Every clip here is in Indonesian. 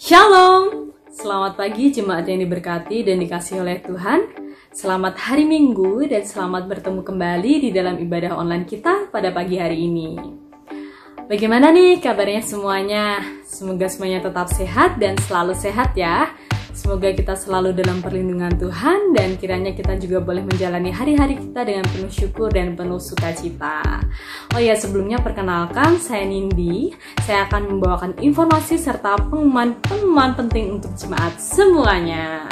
Shalom, selamat pagi jemaat yang diberkati dan dikasihi oleh Tuhan. Selamat hari Minggu dan selamat bertemu kembali di dalam ibadah online kita pada pagi hari ini. Bagaimana nih kabarnya semuanya? Semoga semuanya tetap sehat dan selalu sehat ya. Semoga kita selalu dalam perlindungan Tuhan dan kiranya kita juga boleh menjalani hari-hari kita dengan penuh syukur dan penuh sukacita. Oh ya, sebelumnya perkenalkan, saya Nindi. Saya akan membawakan informasi serta pengumuman penting untuk jemaat semuanya.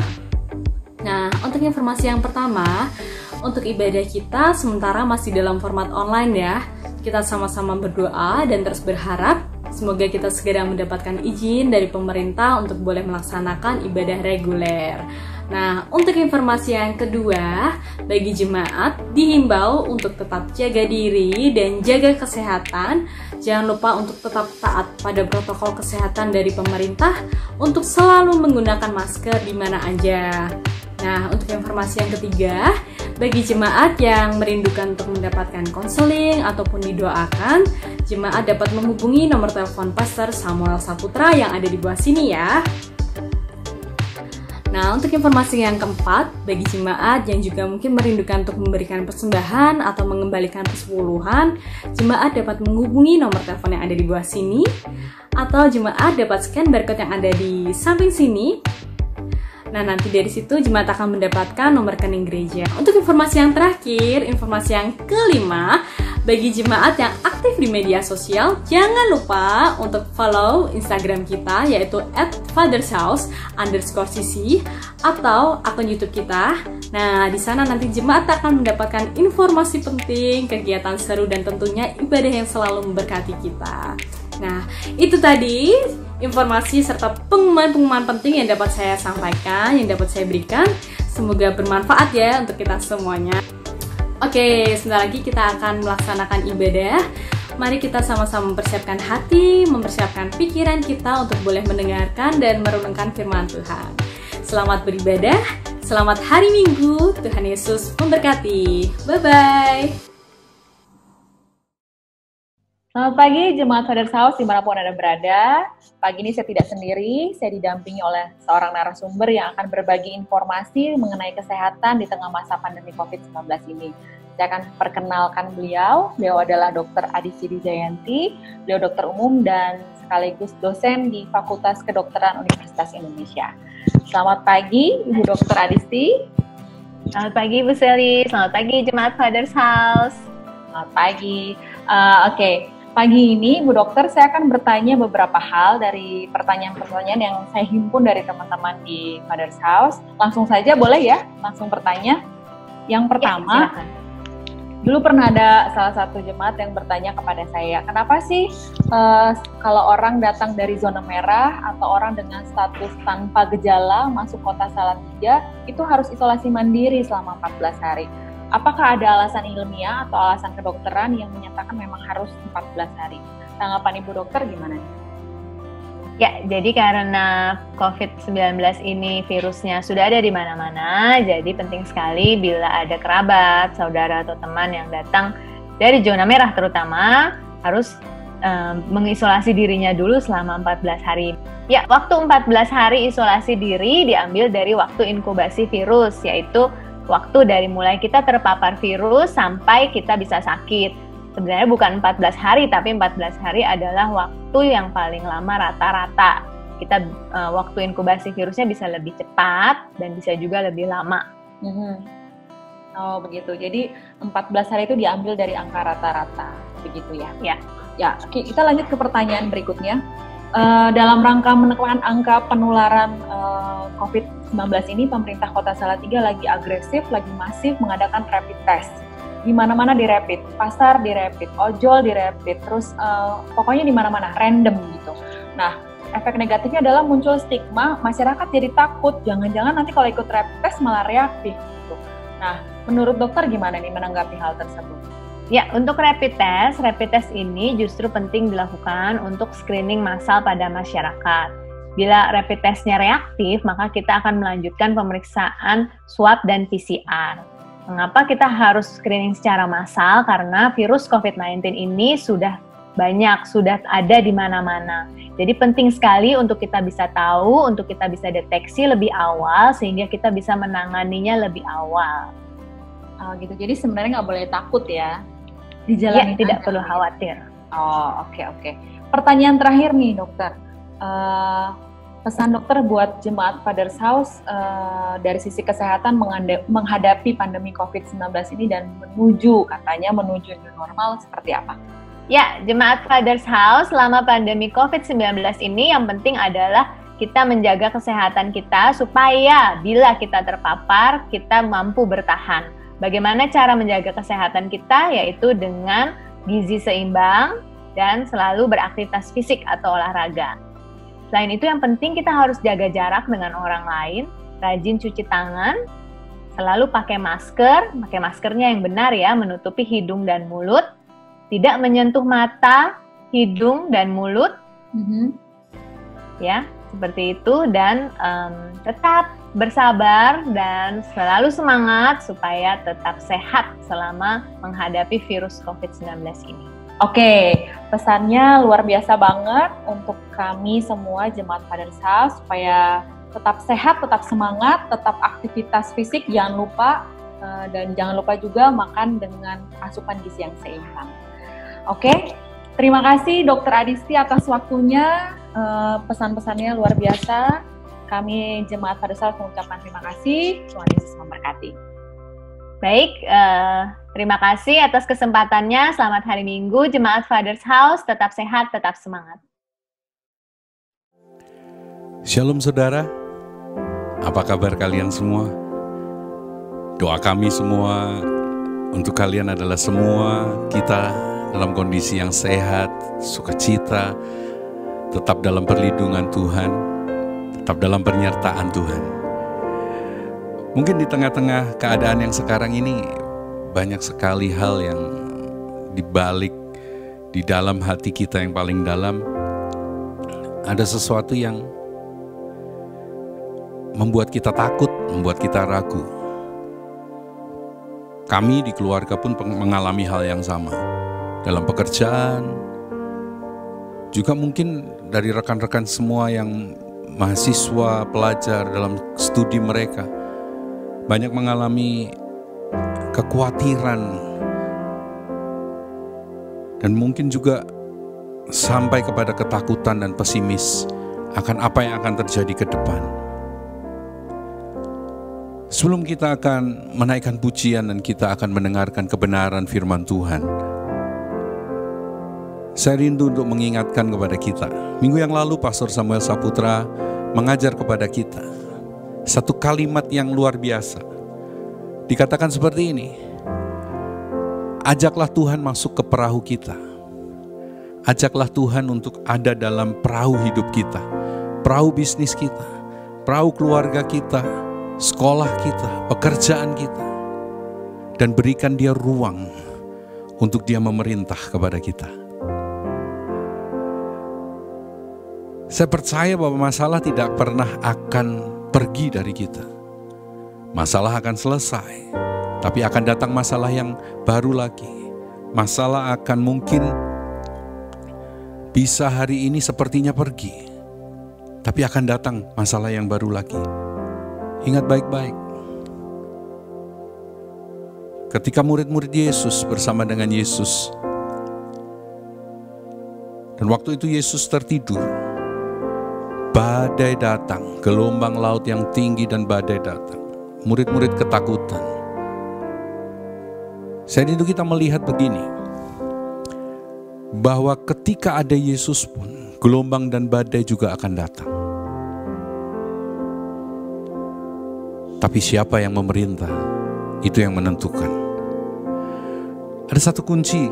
Nah, untuk informasi yang pertama, untuk ibadah kita sementara masih dalam format online ya. Kita sama-sama berdoa dan terus berharap semoga kita segera mendapatkan izin dari pemerintah untuk boleh melaksanakan ibadah reguler. Nah, untuk informasi yang kedua, bagi jemaat dihimbau untuk tetap jaga diri dan jaga kesehatan. Jangan lupa untuk tetap taat pada protokol kesehatan dari pemerintah untuk selalu menggunakan masker di mana aja. Nah, untuk informasi yang ketiga, bagi jemaat yang merindukan untuk mendapatkan konseling ataupun didoakan, jemaat dapat menghubungi nomor telepon Pastor Samuel Saputra yang ada di bawah sini ya. Nah, untuk informasi yang keempat, bagi jemaat yang juga mungkin merindukan untuk memberikan persembahan atau mengembalikan persepuluhan, jemaat dapat menghubungi nomor telepon yang ada di bawah sini, atau jemaat dapat scan barcode yang ada di samping sini. Nah, nanti dari situ jemaat akan mendapatkan nomor rekening gereja. Untuk informasi yang terakhir, informasi yang kelima, bagi jemaat yang aktif di media sosial, jangan lupa untuk follow Instagram kita yaitu @fathershouse_cc atau akun YouTube kita. Nah, di sana nanti jemaat akan mendapatkan informasi penting, kegiatan seru dan tentunya ibadah yang selalu memberkati kita. Nah, itu tadi informasi serta pengumuman-pengumuman penting yang dapat saya sampaikan, yang dapat saya berikan. Semoga bermanfaat ya untuk kita semuanya. Oke, sebentar lagi kita akan melaksanakan ibadah. Mari kita sama-sama mempersiapkan hati, mempersiapkan pikiran kita untuk boleh mendengarkan dan merenungkan firman Tuhan. Selamat beribadah, selamat hari Minggu, Tuhan Yesus memberkati. Bye-bye. Selamat pagi Jemaat Fathers House dimanapun Anda berada. Pagi ini saya tidak sendiri, saya didampingi oleh seorang narasumber yang akan berbagi informasi mengenai kesehatan di tengah masa pandemi COVID-19 ini. Saya akan perkenalkan beliau adalah Dr. Adisti Wijayanti, beliau dokter umum dan sekaligus dosen di Fakultas Kedokteran Universitas Indonesia. Selamat pagi Ibu Dr. Adisti. Selamat pagi Bu Seli, selamat pagi Jemaat Fathers House. Selamat pagi. Pagi ini, Bu Dokter, saya akan bertanya beberapa hal dari pertanyaan-pertanyaan yang saya himpun dari teman-teman di Fathers House. Langsung saja boleh ya? Langsung bertanya. Yang pertama, dulu pernah ada salah satu jemaat yang bertanya kepada saya, kenapa sih kalau orang datang dari zona merah atau orang dengan status tanpa gejala masuk kota Salatiga, itu harus isolasi mandiri selama 14 hari. Apakah ada alasan ilmiah atau alasan kedokteran yang menyatakan memang harus 14 hari? Tanggapan Ibu Dokter gimana? Ya, jadi karena COVID-19 ini virusnya sudah ada di mana-mana, jadi penting sekali bila ada kerabat, saudara atau teman yang datang dari zona merah terutama, harus mengisolasi dirinya dulu selama 14 hari. Ya, waktu 14 hari isolasi diri diambil dari waktu inkubasi virus, yaitu waktu dari mulai kita terpapar virus sampai kita bisa sakit. Sebenarnya bukan 14 hari, tapi 14 hari adalah waktu yang paling lama rata-rata. Kita waktu inkubasi virusnya bisa lebih cepat dan bisa juga lebih lama. Oh begitu, jadi 14 hari itu diambil dari angka rata-rata, begitu ya? Ya, kita lanjut ke pertanyaan berikutnya. Dalam rangka menekan angka penularan COVID-19 ini, pemerintah Kota Salatiga lagi agresif, lagi masif mengadakan rapid test. Di mana-mana di rapid, pasar di rapid, ojol di rapid, terus pokoknya di mana-mana random gitu. Nah, efek negatifnya adalah muncul stigma, masyarakat jadi takut, jangan-jangan nanti kalau ikut rapid test malah reaktif gitu. Nah, menurut dokter gimana nih menanggapi hal tersebut? Ya, untuk rapid test ini justru penting dilakukan untuk screening massal pada masyarakat. Bila rapid testnya reaktif, maka kita akan melanjutkan pemeriksaan swab dan PCR. Mengapa kita harus screening secara massal? Karena virus COVID-19 ini sudah banyak, sudah ada di mana-mana. Jadi penting sekali untuk kita bisa tahu, untuk kita bisa deteksi lebih awal sehingga kita bisa menanganinya lebih awal. Gitu. Jadi sebenarnya nggak boleh takut ya. Dijalani tidak perlu khawatir. Oke. Pertanyaan terakhir nih dokter. Pesan dokter buat jemaat Father's House dari sisi kesehatan menghadapi pandemi COVID-19 ini dan menuju new normal seperti apa? Ya, jemaat Father's House selama pandemi COVID-19 ini yang penting adalah kita menjaga kesehatan kita supaya bila kita terpapar, kita mampu bertahan. Bagaimana cara menjaga kesehatan kita? Yaitu dengan gizi seimbang dan selalu beraktivitas fisik atau olahraga. Selain itu yang penting kita harus jaga jarak dengan orang lain, rajin cuci tangan, selalu pakai maskernya yang benar ya, menutupi hidung dan mulut, tidak menyentuh mata, hidung, dan mulut, ya seperti itu, dan tetap bersabar dan selalu semangat supaya tetap sehat selama menghadapi virus COVID-19 ini. Oke, pesannya luar biasa banget untuk kami semua jemaat Father's House supaya tetap sehat, tetap semangat, tetap aktivitas fisik, jangan lupa dan jangan lupa juga makan dengan asupan gizi yang seimbang. Oke, terima kasih Dr. Adisti atas waktunya, pesan-pesannya luar biasa. Kami jemaat Father's House mengucapkan terima kasih. Tuhan Yesus memberkati. Baik, terima kasih atas kesempatannya. Selamat hari Minggu, jemaat Father's House. Tetap sehat, tetap semangat. Shalom saudara, apa kabar kalian semua? Doa kami semua untuk kalian adalah semua kita dalam kondisi yang sehat, sukacita, tetap dalam perlindungan Tuhan, tetap dalam penyertaan Tuhan. Mungkin di tengah-tengah keadaan yang sekarang ini banyak sekali hal yang dibalik di dalam hati kita yang paling dalam, ada sesuatu yang membuat kita takut, membuat kita ragu. Kami di keluarga pun mengalami hal yang sama. Dalam pekerjaan, juga mungkin dari rekan-rekan semua yang mahasiswa, pelajar dalam studi mereka, banyak mengalami kekhawatiran dan mungkin juga sampai kepada ketakutan dan pesimis akan apa yang akan terjadi ke depan. Sebelum kita akan menaikkan pujian dan kita akan mendengarkan kebenaran firman Tuhan, saya rindu untuk mengingatkan kepada kita. Minggu yang lalu Pastor Samuel Saputra mengajar kepada kita satu kalimat yang luar biasa. Dikatakan seperti ini: ajaklah Tuhan masuk ke perahu kita. Ajaklah Tuhan untuk ada dalam perahu hidup kita, perahu bisnis kita, perahu keluarga kita, sekolah kita, pekerjaan kita. Dan berikan dia ruang untuk dia memerintah kepada kita. Saya percaya bahwa masalah tidak pernah akan pergi dari kita. Masalah akan selesai, tapi akan datang masalah yang baru lagi. Masalah akan mungkin bisa hari ini sepertinya pergi, tapi akan datang masalah yang baru lagi. Ingat baik-baik. Ketika murid-murid Yesus bersama dengan Yesus, dan waktu itu Yesus tertidur, badai datang, gelombang laut yang tinggi dan badai datang. Murid-murid ketakutan. Saat itu kita melihat begini, bahwa ketika ada Yesus pun, gelombang dan badai juga akan datang. Tapi siapa yang memerintah, itu yang menentukan. Ada satu kunci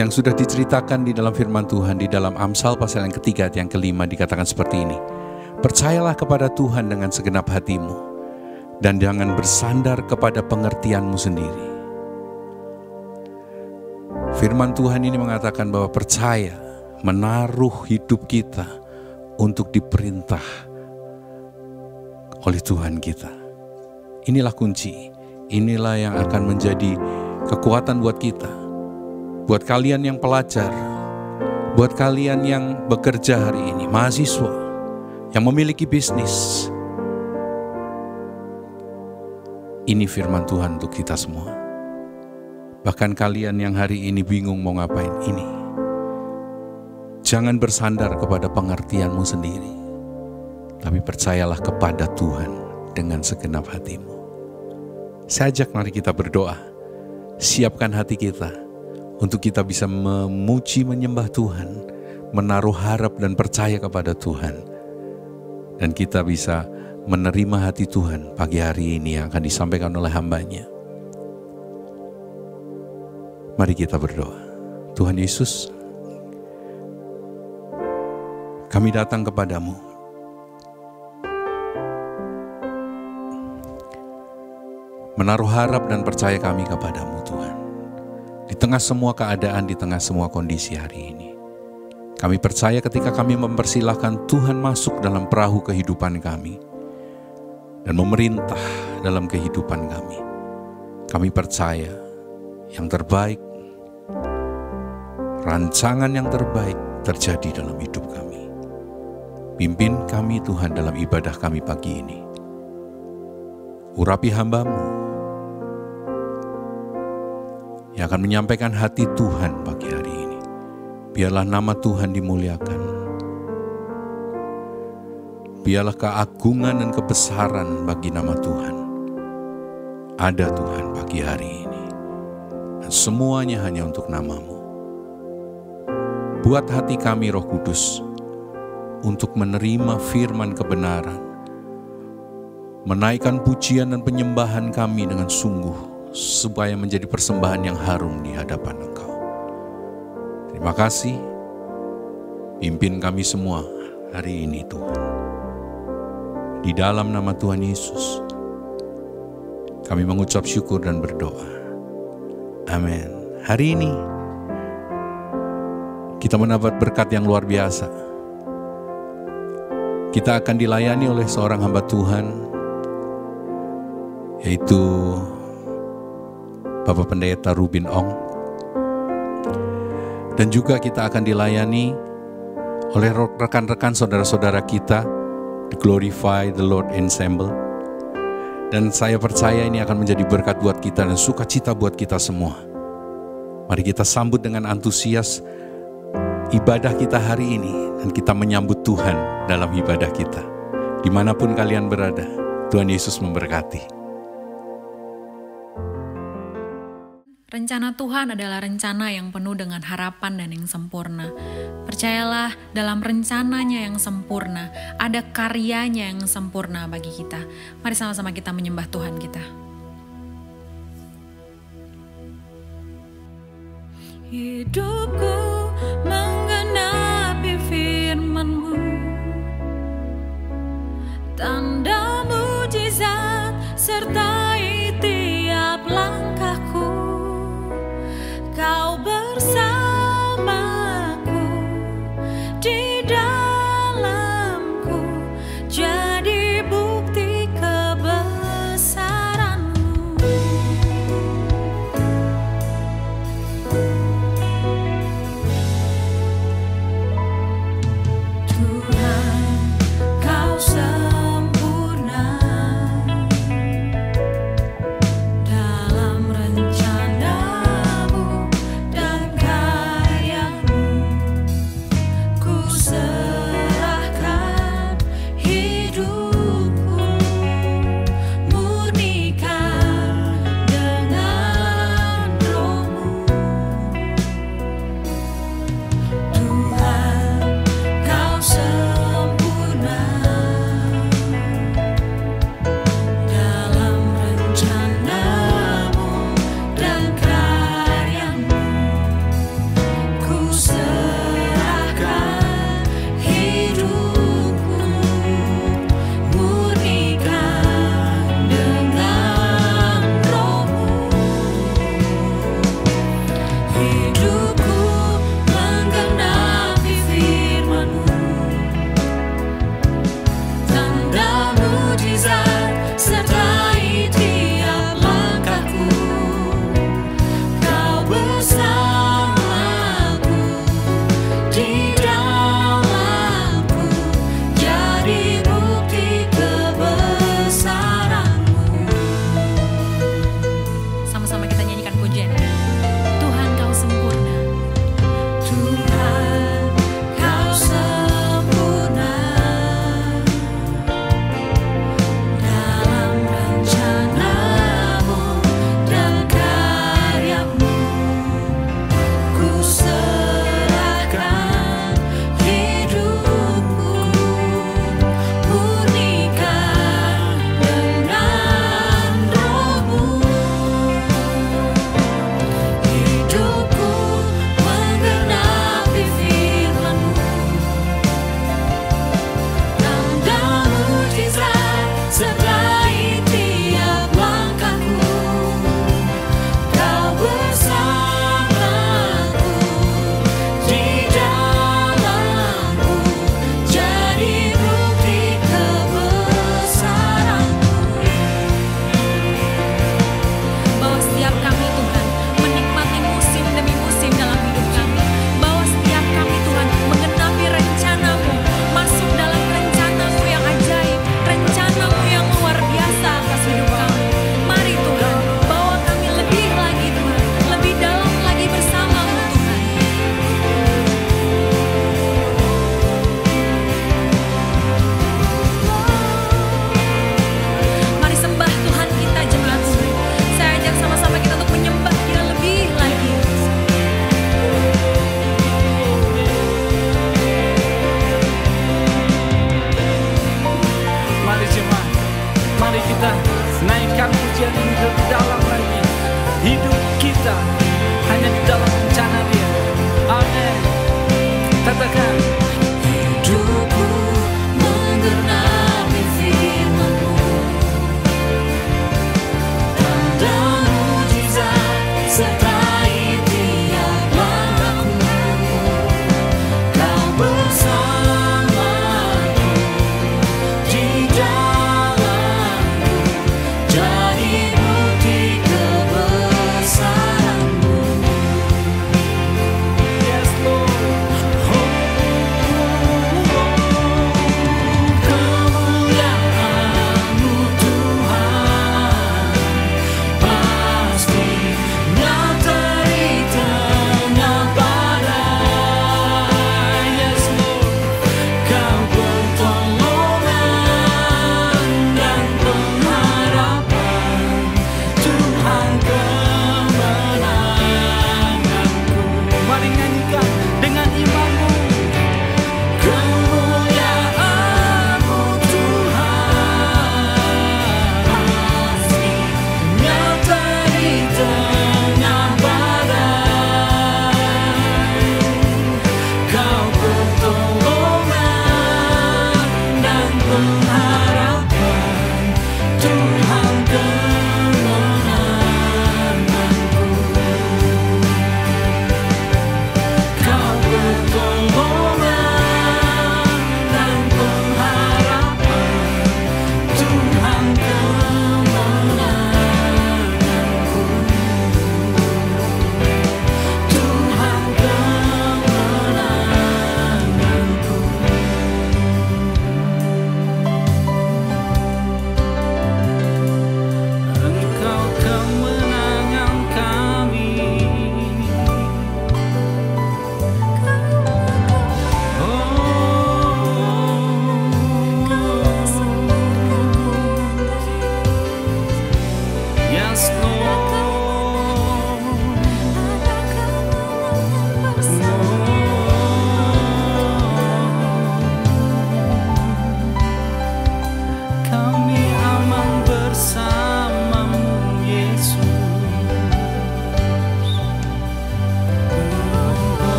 yang sudah diceritakan di dalam firman Tuhan, di dalam Amsal pasal yang ketiga ayat yang kelima, dikatakan seperti ini: percayalah kepada Tuhan dengan segenap hatimu, dan jangan bersandar kepada pengertianmu sendiri. Firman Tuhan ini mengatakan bahwa percaya, menaruh hidup kita untuk diperintah oleh Tuhan kita. Inilah kunci, inilah yang akan menjadi kekuatan buat kita. Buat kalian yang pelajar, Buat kalian yang bekerja hari ini, mahasiswa yang memiliki bisnis, ini firman Tuhan untuk kita semua. Bahkan kalian yang hari ini bingung mau ngapain ini, jangan bersandar kepada pengertianmu sendiri, tapi percayalah kepada Tuhan dengan segenap hatimu. Saya ajak mari kita berdoa. Siapkan hati kita untuk kita bisa memuji, menyembah Tuhan, menaruh harap dan percaya kepada Tuhan. Dan kita bisa menerima hati Tuhan pagi hari ini yang akan disampaikan oleh hamba-Nya. Mari kita berdoa. Tuhan Yesus, kami datang kepadamu. Menaruh harap dan percaya kami kepadamu Tuhan. Di tengah semua keadaan, di tengah semua kondisi hari ini, kami percaya ketika kami mempersilahkan Tuhan masuk dalam perahu kehidupan kami dan memerintah dalam kehidupan kami. Kami percaya yang terbaik, rancangan yang terbaik terjadi dalam hidup kami. Pimpin kami Tuhan dalam ibadah kami pagi ini. Urapi hamba-Mu yang akan menyampaikan hati Tuhan pagi hari ini. Biarlah nama Tuhan dimuliakan. Biarlah keagungan dan kebesaran bagi nama Tuhan ada Tuhan pagi hari ini. Dan semuanya hanya untuk nama-Mu. Buat hati kami Roh Kudus untuk menerima firman kebenaran, menaikkan pujian dan penyembahan kami dengan sungguh, supaya menjadi persembahan yang harum di hadapan Engkau. Terima kasih, pimpin kami semua hari ini Tuhan. Di dalam nama Tuhan Yesus, kami mengucap syukur dan berdoa. Amin. Hari ini, kita mendapat berkat yang luar biasa. Kita akan dilayani oleh seorang hamba Tuhan, yaitu Bapak Pendeta Rubin Ong. Dan juga kita akan dilayani oleh rekan-rekan saudara-saudara kita, The Glorify the Lord Ensemble. Dan saya percaya ini akan menjadi berkat buat kita dan sukacita buat kita semua. Mari kita sambut dengan antusias ibadah kita hari ini, dan kita menyambut Tuhan dalam ibadah kita. Dimanapun kalian berada, Tuhan Yesus memberkati. Rencana Tuhan adalah rencana yang penuh dengan harapan dan yang sempurna. Percayalah, dalam rencananya yang sempurna, ada karyanya yang sempurna bagi kita. Mari sama-sama kita menyembah Tuhan kita. Hidupku menggenapi firman-Mu, tanda mujizat sertai tiap langkahku. Kau bersamaku, di dalamku, jadi bukti kebesaran-Mu.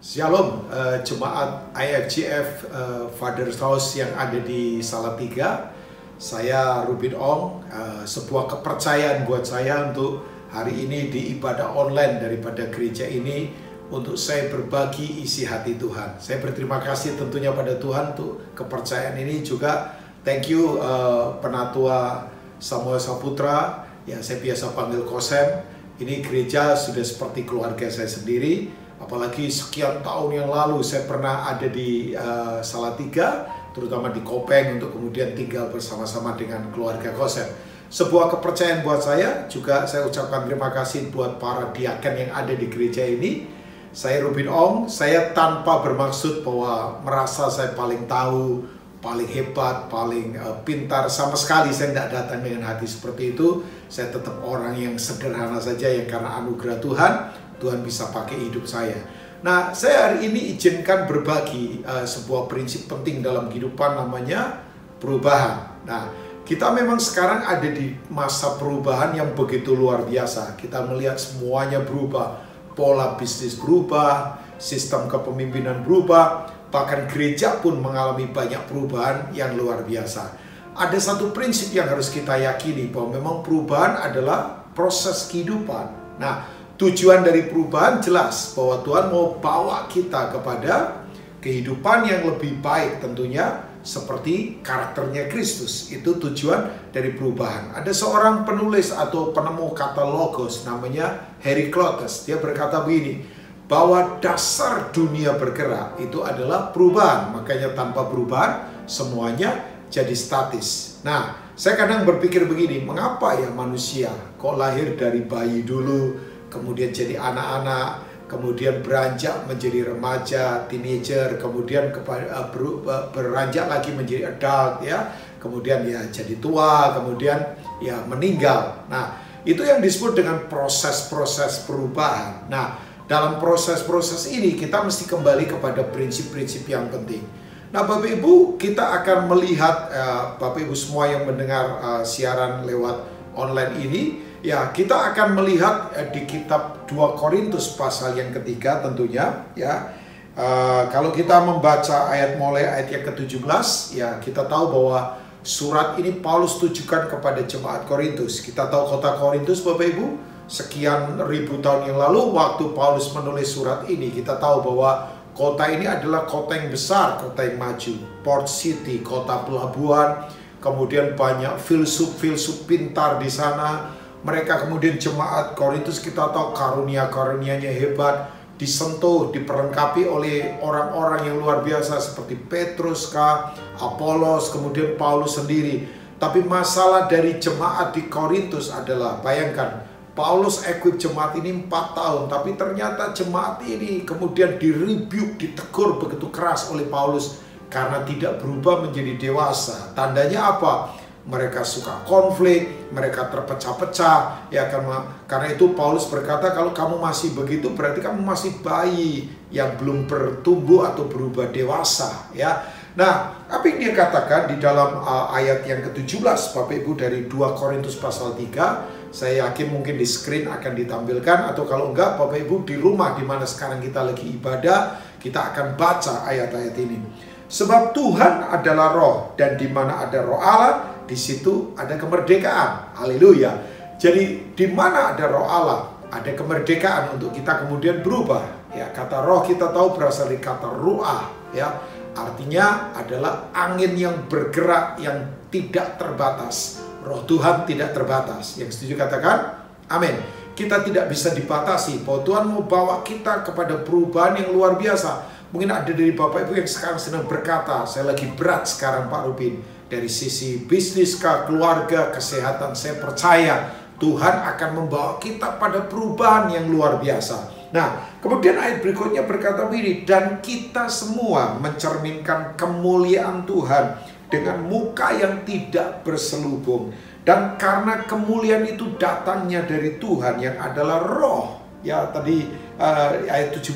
Shalom, jemaat IFGF Father's House yang ada di Salatiga. Saya Ruben Ong. Sebuah kepercayaan buat saya untuk hari ini di ibadah online daripada gereja ini, untuk saya berbagi isi hati Tuhan. Saya berterima kasih tentunya pada Tuhan untuk kepercayaan ini. Juga thank you Penatua Samuel Saputra, yang saya biasa panggil Kosem. Ini gereja sudah seperti keluarga saya sendiri. Apalagi sekian tahun yang lalu saya pernah ada di Salatiga, terutama di Kopeng, untuk kemudian tinggal bersama-sama dengan keluarga Kosem. Sebuah kepercayaan buat saya. Juga saya ucapkan terima kasih buat para diaken yang ada di gereja ini. Saya Ruben Ong. Saya tanpa bermaksud bahwa merasa saya paling tahu, paling hebat, paling pintar. Sama sekali saya tidak datang dengan hati seperti itu. Saya tetap orang yang sederhana saja, yang karena anugerah Tuhan bisa pakai hidup saya. Nah, saya hari ini izinkan berbagi sebuah prinsip penting dalam kehidupan, namanya perubahan. Nah, kita memang sekarang ada di masa perubahan yang begitu luar biasa. Kita melihat semuanya berubah. Pola bisnis berubah, sistem kepemimpinan berubah, bahkan gereja pun mengalami banyak perubahan yang luar biasa. Ada satu prinsip yang harus kita yakini, bahwa memang perubahan adalah proses kehidupan. Nah, tujuan dari perubahan jelas, bahwa Tuhan mau bawa kita kepada kehidupan yang lebih baik, tentunya seperti karakternya Kristus. Itu tujuan dari perubahan. Ada seorang penulis atau penemu kata logos, namanya Heraclitus. Dia berkata begini, bahwa dasar dunia bergerak itu adalah perubahan. Makanya tanpa perubahan semuanya jadi statis. Nah, saya kadang berpikir begini, mengapa ya manusia kok lahir dari bayi dulu, kemudian jadi anak-anak, kemudian beranjak menjadi remaja, teenager, kemudian beranjak lagi menjadi adult, ya, kemudian ya jadi tua, kemudian ya meninggal. Nah, itu yang disebut dengan proses-proses perubahan. Nah, dalam proses-proses ini kita mesti kembali kepada prinsip-prinsip yang penting. Nah, Bapak Ibu, kita akan melihat Bapak Ibu semua yang mendengar siaran lewat online ini, ya, kita akan melihat di kitab 2 Korintus pasal yang ketiga tentunya, ya. Kalau kita membaca mulai ayat yang ke-17, ya, kita tahu bahwa surat ini Paulus tujukan kepada jemaat Korintus. Kita tahu kota Korintus, Bapak Ibu, sekian ribu tahun yang lalu waktu Paulus menulis surat ini, kita tahu bahwa kota ini adalah kota yang besar, kota yang maju, port city, kota pelabuhan, kemudian banyak filsuf-filsuf pintar di sana. Mereka kemudian jemaat Korintus, kita tahu karunia-karunianya hebat, disentuh, diperlengkapi oleh orang-orang yang luar biasa seperti Petrus, Apolos, kemudian Paulus sendiri. Tapi masalah dari jemaat di Korintus adalah, bayangkan, Paulus equip jemaat ini 4 tahun, tapi ternyata jemaat ini kemudian direbuke, ditegur begitu keras oleh Paulus karena tidak berubah menjadi dewasa. Tandanya apa? Mereka suka konflik, mereka terpecah-pecah, ya, karena itu Paulus berkata, kalau kamu masih begitu berarti kamu masih bayi yang belum bertumbuh atau berubah dewasa, ya. Nah, apa yang dia katakan di dalam ayat yang ke-17 Bapak Ibu dari 2 Korintus pasal 3, saya yakin mungkin di screen akan ditampilkan, atau kalau enggak Bapak Ibu di rumah di mana sekarang kita lagi ibadah, kita akan baca ayat-ayat ini. Sebab Tuhan adalah roh, dan di mana ada roh Allah, di situ ada kemerdekaan. Haleluya. Jadi di mana ada roh Allah, ada kemerdekaan untuk kita kemudian berubah. Ya, kata roh kita tahu berasal dari kata ruah, ya. Artinya adalah angin yang bergerak yang tidak terbatas. Roh Tuhan tidak terbatas. Yang setuju katakan amin. Kita tidak bisa dibatasi, bahwa Tuhan mau bawa kita kepada perubahan yang luar biasa. Mungkin ada dari Bapak Ibu yang sekarang sedang berkata, saya lagi berat sekarang Pak Rubin. Dari sisi bisnis, keluarga, kesehatan, saya percaya Tuhan akan membawa kita pada perubahan yang luar biasa. Nah, kemudian ayat berikutnya berkata begini, dan kita semua mencerminkan kemuliaan Tuhan dengan muka yang tidak berselubung. Dan karena kemuliaan itu datangnya dari Tuhan yang adalah roh. Ya, tadi ayat 17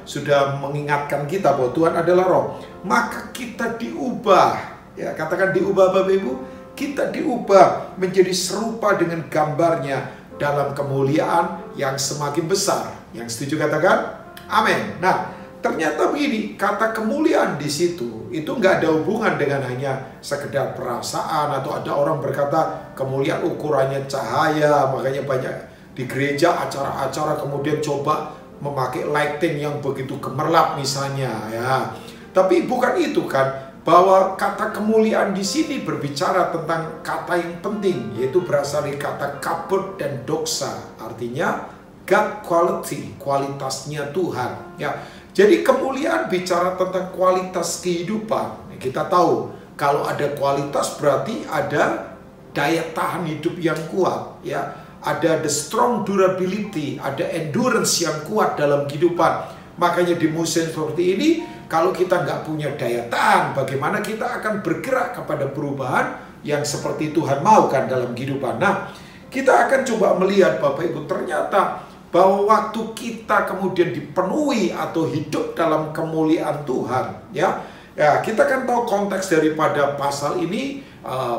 sudah mengingatkan kita bahwa Tuhan adalah roh. Maka kita diubah. Ya, katakan diubah Bapak Ibu. Kita diubah menjadi serupa dengan gambarnya dalam kemuliaan yang semakin besar. Yang setuju katakan amin. Nah, ternyata begini, kata kemuliaan di situ itu nggak ada hubungan dengan hanya sekedar perasaan, atau ada orang berkata kemuliaan ukurannya cahaya, makanya banyak di gereja acara-acara kemudian coba memakai lighting yang begitu gemerlap misalnya ya. Tapi bukan itu kan, bahwa kata kemuliaan di sini berbicara tentang kata yang penting, yaitu berasal dari kata kabod dan doxa, artinya God quality, kualitasnya Tuhan ya. Jadi kemuliaan bicara tentang kualitas kehidupan. Kita tahu kalau ada kualitas berarti ada daya tahan hidup yang kuat ya. Ada the strong durability, ada endurance yang kuat dalam kehidupan. Makanya di musim seperti ini, kalau kita nggak punya daya tahan, bagaimana kita akan bergerak kepada perubahan yang seperti Tuhan mau kan dalam kehidupan. Nah, kita akan coba melihat Bapak Ibu, ternyata bahwa waktu kita kemudian dipenuhi atau hidup dalam kemuliaan Tuhan ya, kita kan tahu konteks daripada pasal ini.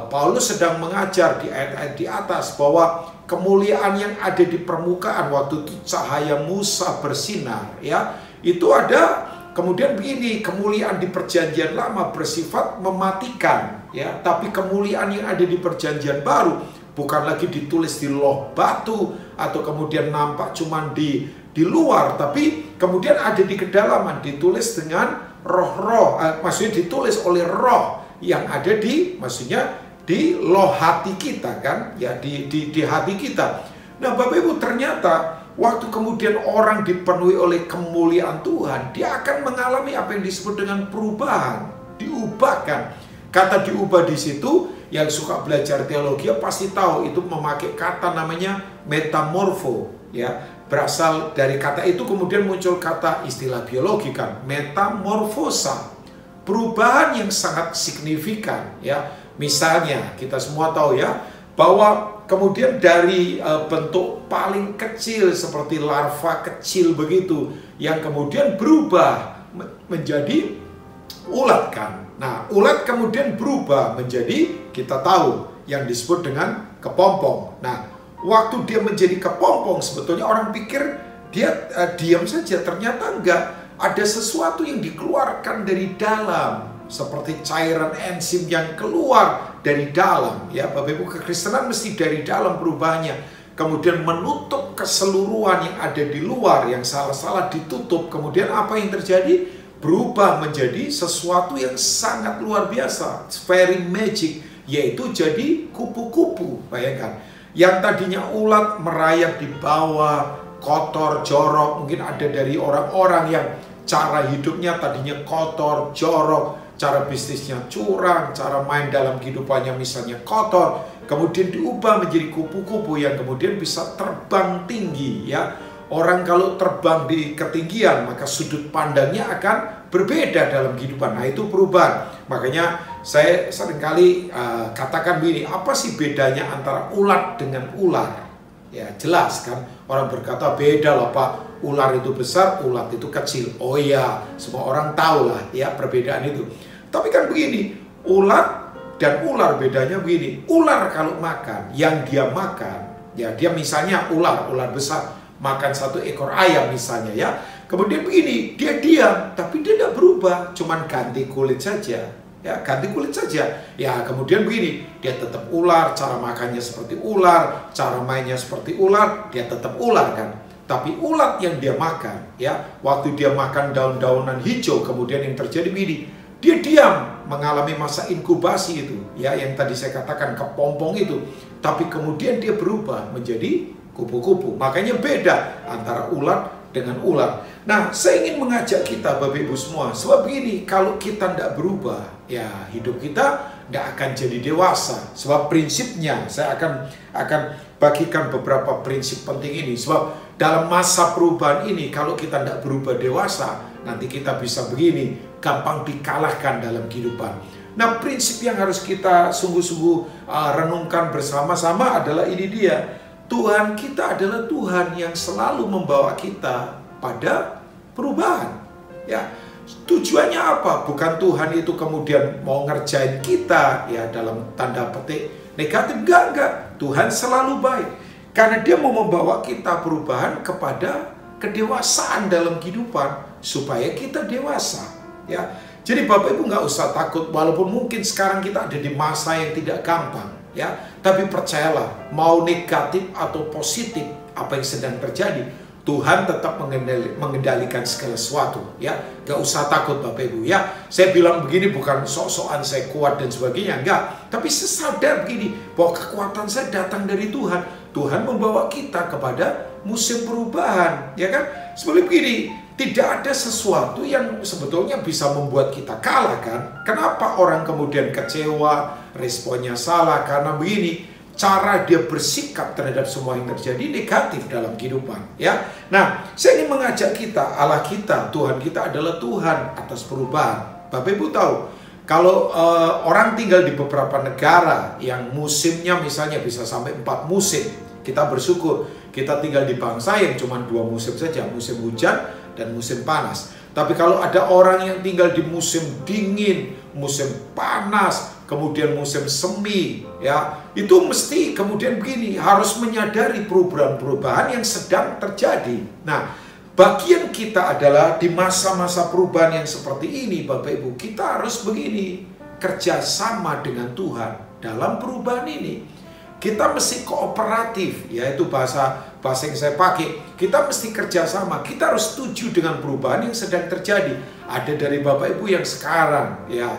Paulus sedang mengajar di ayat-ayat di atas bahwa kemuliaan yang ada di permukaan waktu itu cahaya Musa bersinar ya, itu ada. Kemudian begini, kemuliaan di perjanjian lama bersifat mematikan ya, tapi kemuliaan yang ada di perjanjian baru bukan lagi ditulis di loh batu atau kemudian nampak cuman di luar, tapi kemudian ada di kedalaman, ditulis dengan roh-roh, maksudnya ditulis oleh roh yang ada di, maksudnya di loh hati kita kan, ya di hati kita. Nah Bapak Ibu, ternyata waktu kemudian orang dipenuhi oleh kemuliaan Tuhan, dia akan mengalami apa yang disebut dengan perubahan, diubahkan. Kata diubah di situ, yang suka belajar teologi pasti tahu itu memakai kata namanya metamorfo ya, berasal dari kata itu kemudian muncul kata istilah biologi kan, metamorfosa, perubahan yang sangat signifikan ya. Misalnya kita semua tahu ya bahwa kemudian dari bentuk paling kecil seperti larva kecil begitu yang kemudian berubah menjadi ulat kan. Nah, ulat kemudian berubah menjadi, kita tahu, yang disebut dengan kepompong. Nah, waktu dia menjadi kepompong, sebetulnya orang pikir dia diam saja. Ternyata enggak, ada sesuatu yang dikeluarkan dari dalam, seperti cairan enzim yang keluar dari dalam. Ya, Bapak Ibu, kekristenan mesti dari dalam perubahannya. Kemudian menutup keseluruhan yang ada di luar, yang salah-salah ditutup. Kemudian apa yang terjadi? Berubah menjadi sesuatu yang sangat luar biasa, it's very magic, yaitu jadi kupu-kupu. Bayangkan, yang tadinya ulat merayap di bawah, kotor, jorok, mungkin ada dari orang-orang yang cara hidupnya tadinya kotor, jorok, cara bisnisnya curang, cara main dalam kehidupannya misalnya kotor, kemudian diubah menjadi kupu-kupu yang kemudian bisa terbang tinggi ya. Orang kalau terbang di ketinggian, maka sudut pandangnya akan berbeda dalam kehidupan. Nah, itu perubahan. Makanya saya seringkali katakan begini, apa sih bedanya antara ulat dengan ular? Ya, jelas kan. Orang berkata beda loh Pak, ular itu besar, ulat itu kecil. Oh iya, semua orang tahu lah ya perbedaan itu. Tapi kan begini, ulat dan ular bedanya begini. Ular kalau makan, yang dia makan, ya dia misalnya ular besar, makan satu ekor ayam misalnya ya. Kemudian begini, dia diam, tapi dia tidak berubah, cuman ganti kulit saja. Ya, ganti kulit saja. Ya, kemudian begini, dia tetap ular, cara makannya seperti ular, cara mainnya seperti ular, dia tetap ular kan. Tapi ulat yang dia makan, ya, waktu dia makan daun-daunan hijau, kemudian yang terjadi begini, dia diam, mengalami masa inkubasi itu, ya, yang tadi saya katakan kepompong itu. Tapi kemudian dia berubah menjadi kupu-kupu. Makanya beda antara ulat dengan ular. Nah, saya ingin mengajak kita Bapak Ibu semua, sebab begini, kalau kita tidak berubah, ya hidup kita tidak akan jadi dewasa. Sebab prinsipnya, saya akan bagikan beberapa prinsip penting ini. Sebab dalam masa perubahan ini, kalau kita tidak berubah dewasa, nanti kita bisa begini, gampang dikalahkan dalam kehidupan. Nah, prinsip yang harus kita sungguh-sungguh renungkan bersama-sama adalah ini dia. Tuhan kita adalah Tuhan yang selalu membawa kita pada perubahan. Ya, tujuannya apa? Bukan Tuhan itu kemudian mau ngerjain kita, ya dalam tanda petik negatif, enggak. Tuhan selalu baik. Karena dia mau membawa kita perubahan kepada kedewasaan dalam kehidupan. supaya kita dewasa. Ya, jadi Bapak Ibu nggak usah takut, walaupun mungkin sekarang kita ada di masa yang tidak gampang. Ya, tapi percayalah, mau negatif atau positif apa yang sedang terjadi, Tuhan tetap mengendalikan segala sesuatu. Ya, gak usah takut Bapak Ibu. Ya, saya bilang begini bukan sok-sokan saya kuat dan sebagainya, enggak. Tapi saya sadar begini, bahwa kekuatan saya datang dari Tuhan. Tuhan membawa kita kepada musim perubahan, ya kan? Seperti begini, tidak ada sesuatu yang sebetulnya bisa membuat kita kalah, kan? Kenapa orang kemudian kecewa, responnya salah? Karena begini, cara dia bersikap terhadap semua yang terjadi negatif dalam kehidupan, ya. Nah, saya ingin mengajak kita, Allah kita, Tuhan kita adalah Tuhan atas perubahan. Bapak Ibu tahu, kalau orang tinggal di beberapa negara yang musimnya misalnya bisa sampai 4 musim, kita bersyukur. Kita tinggal di bangsa yang cuma 2 musim saja, musim hujan dan musim panas. Tapi kalau ada orang yang tinggal di musim dingin, musim panas, kemudian musim semi, ya, itu mesti kemudian begini, harus menyadari perubahan-perubahan yang sedang terjadi. Nah, bagian kita adalah di masa-masa perubahan yang seperti ini, Bapak Ibu, kita harus begini, kerjasama dengan Tuhan dalam perubahan ini. Kita mesti kooperatif, yaitu bahasa yang saya pakai. Kita mesti kerjasama, kita harus setuju dengan perubahan yang sedang terjadi. Ada dari Bapak Ibu yang sekarang, ya,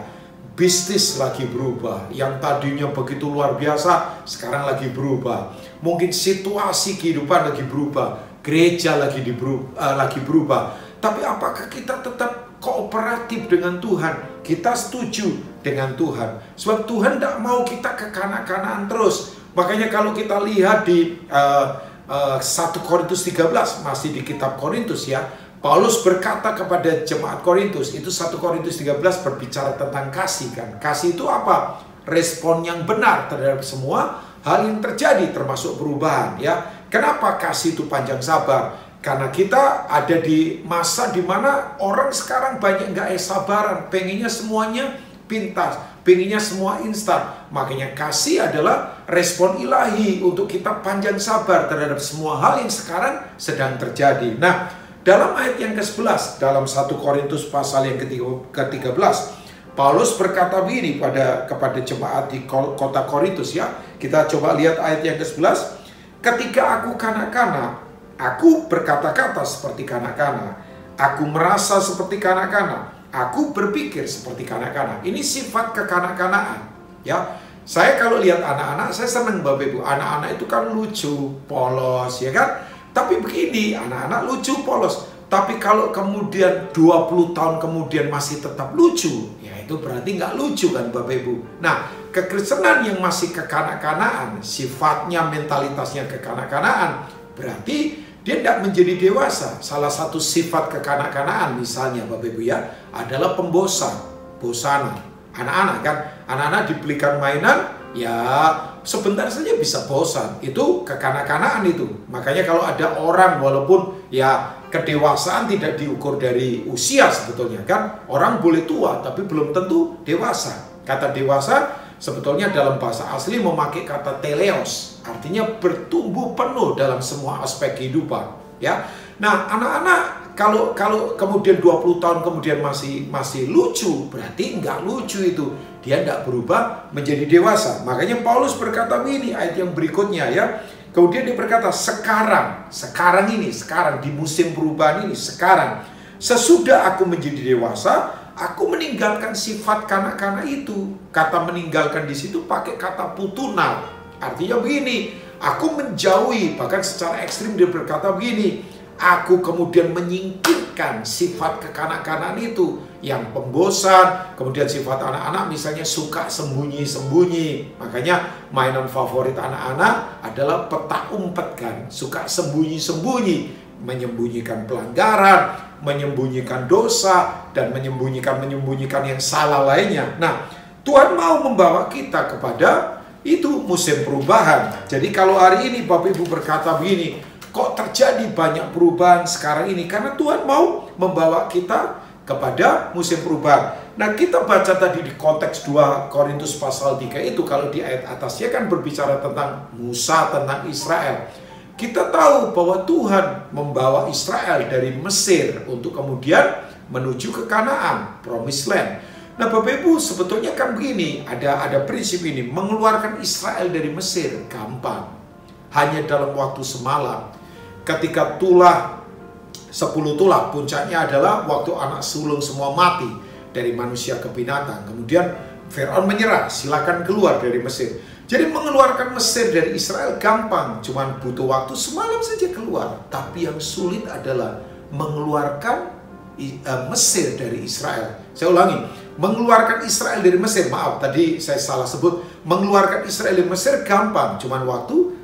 bisnis lagi berubah, yang tadinya begitu luar biasa, sekarang lagi berubah. Mungkin situasi kehidupan lagi berubah, gereja lagi berubah. Tapi apakah kita tetap kooperatif dengan Tuhan? Kita setuju dengan Tuhan. Sebab Tuhan tidak mau kita kekanak-kanaan terus. Makanya kalau kita lihat di 1 Korintus 13, masih di kitab Korintus ya, Paulus berkata kepada jemaat Korintus, itu 1 Korintus 13 berbicara tentang kasih kan. Kasih itu apa? Respon yang benar terhadap semua hal yang terjadi termasuk perubahan ya. Kenapa kasih itu panjang sabar? Karena kita ada di masa dimana orang sekarang banyak nggak sabaran, pengennya semuanya pintas, pengennya semua instan. Makanya kasih adalah respon ilahi untuk kita panjang sabar terhadap semua hal yang sekarang sedang terjadi. Nah, dalam ayat yang ke-11, dalam 1 Korintus pasal yang ke-13, Paulus berkata begini kepada jemaat di kota Korintus ya. Kita coba lihat ayat yang ke-11. Ketika aku kanak-kanak, aku berkata-kata seperti kanak-kanak. Aku merasa seperti kanak-kanak. Aku berpikir seperti kanak-kanak. Ini sifat kekanak-kanakan. Ya, saya kalau lihat anak-anak, saya senang Bapak Ibu. Anak-anak itu kan lucu, polos, ya kan? Tapi begini, anak-anak lucu, polos. Tapi kalau kemudian 20 tahun kemudian masih tetap lucu, ya itu berarti nggak lucu kan Bapak Ibu. Nah, kekristenan yang masih kekanak-kanakan, sifatnya, mentalitasnya kekanak-kanakan, berarti dia tidak menjadi dewasa. Salah satu sifat kekanak-kanakan misalnya Bapak Ibu ya, adalah bosanan. Anak-anak kan, anak-anak dibelikan mainan, ya sebentar saja bisa bosan. Itu kekanak-kanakan itu. Makanya kalau ada orang walaupun ya kedewasaan tidak diukur dari usia sebetulnya kan. Orang boleh tua tapi belum tentu dewasa. Kata dewasa sebetulnya dalam bahasa asli memakai kata teleos. Artinya bertumbuh penuh dalam semua aspek kehidupan. Ya. Nah, anak-anak kalau kemudian 20 tahun kemudian masih lucu, berarti nggak lucu itu. Dia tidak berubah menjadi dewasa. Makanya Paulus berkata begini, ayat yang berikutnya ya. Kemudian dia berkata, sekarang di musim perubahan ini, sekarang, sesudah aku menjadi dewasa, aku meninggalkan sifat kanak-kanak itu. Kata meninggalkan di situ pakai kata putunal. Artinya begini, aku menjauhi, bahkan secara ekstrim dia berkata begini, aku kemudian menyingkirkan sifat kekanak-kanakan itu yang pembosan, kemudian sifat anak-anak misalnya suka sembunyi-sembunyi. Makanya mainan favorit anak-anak adalah petak umpet kan, suka sembunyi-sembunyi, menyembunyikan pelanggaran, menyembunyikan dosa, dan menyembunyikan yang salah lainnya. Nah, Tuhan mau membawa kita kepada itu musim perubahan. Jadi kalau hari ini Bapak Ibu berkata begini, kok terjadi banyak perubahan sekarang ini? Karena Tuhan mau membawa kita kepada musim perubahan. Nah, kita baca tadi di konteks 2 Korintus pasal 3 itu, kalau di ayat atasnya kan berbicara tentang Musa, tentang Israel. Kita tahu bahwa Tuhan membawa Israel dari Mesir untuk kemudian menuju ke Kanaan, Promised Land. Nah Bapak Ibu, sebetulnya kan begini, ada prinsip ini, mengeluarkan Israel dari Mesir gampang, hanya dalam waktu semalam. Ketika 10 tulah, puncaknya adalah waktu anak sulung semua mati dari manusia ke binatang. Kemudian Firaun menyerah, silakan keluar dari Mesir. Jadi mengeluarkan Mesir dari Israel gampang, cuman butuh waktu semalam saja keluar. Tapi yang sulit adalah mengeluarkan Mesir dari Israel. Saya ulangi, mengeluarkan Israel dari Mesir, maaf tadi saya salah sebut, mengeluarkan Israel dari Mesir gampang, cuman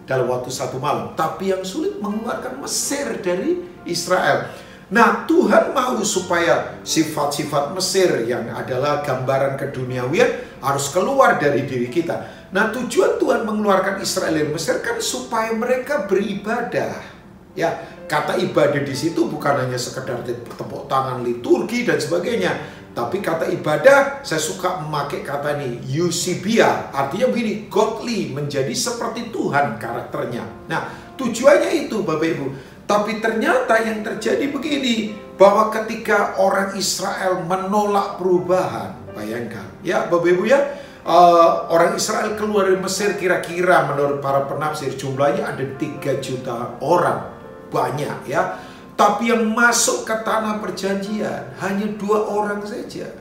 dalam waktu 1 malam. Tapi yang sulit mengeluarkan Mesir dari Israel. Nah, Tuhan mau supaya sifat-sifat Mesir yang adalah gambaran keduniawian harus keluar dari diri kita. Nah, tujuan Tuhan mengeluarkan Israel dari Mesir kan supaya mereka beribadah. Ya, kata ibadah di situ bukan hanya sekedar tepuk tangan liturgi dan sebagainya. Tapi kata ibadah, saya suka memakai kata ini, eusebia. Artinya begini, godly, menjadi seperti Tuhan karakternya. Nah, tujuannya itu Bapak Ibu. Tapi ternyata yang terjadi begini, bahwa ketika orang Israel menolak perubahan, bayangkan, ya Bapak Ibu ya, orang Israel keluar dari Mesir kira-kira menurut para penafsir jumlahnya ada 3 juta orang. Banyak ya. Tapi yang masuk ke tanah perjanjian hanya 2 orang saja.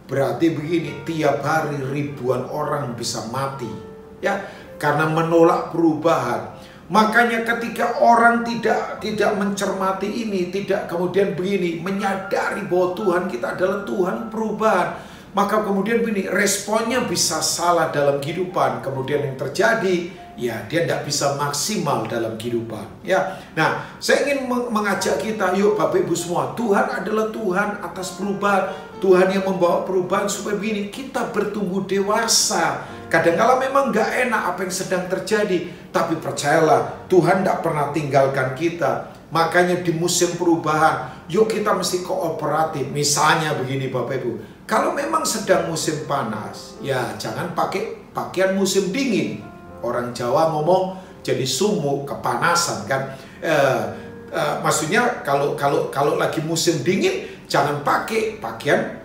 Berarti begini, tiap hari ribuan orang bisa mati. Ya, karena menolak perubahan. Makanya ketika orang tidak mencermati ini, tidak kemudian begini, menyadari bahwa Tuhan kita adalah Tuhan perubahan, maka kemudian begini, responnya bisa salah dalam kehidupan. Kemudian yang terjadi, ya dia tidak bisa maksimal dalam kehidupan. Ya, nah saya ingin mengajak kita, yuk Bapak Ibu semua, Tuhan adalah Tuhan atas perubahan. Tuhan yang membawa perubahan supaya begini, kita bertumbuh dewasa. Kadang-kala memang gak enak apa yang sedang terjadi, tapi percayalah, Tuhan tidak pernah tinggalkan kita. Makanya di musim perubahan, yuk kita mesti kooperatif. Misalnya begini Bapak Ibu, kalau memang sedang musim panas, ya jangan pakai pakaian musim dingin. Orang Jawa ngomong jadi sumuk, kepanasan kan. Maksudnya kalau lagi musim dingin, jangan pakai pakaian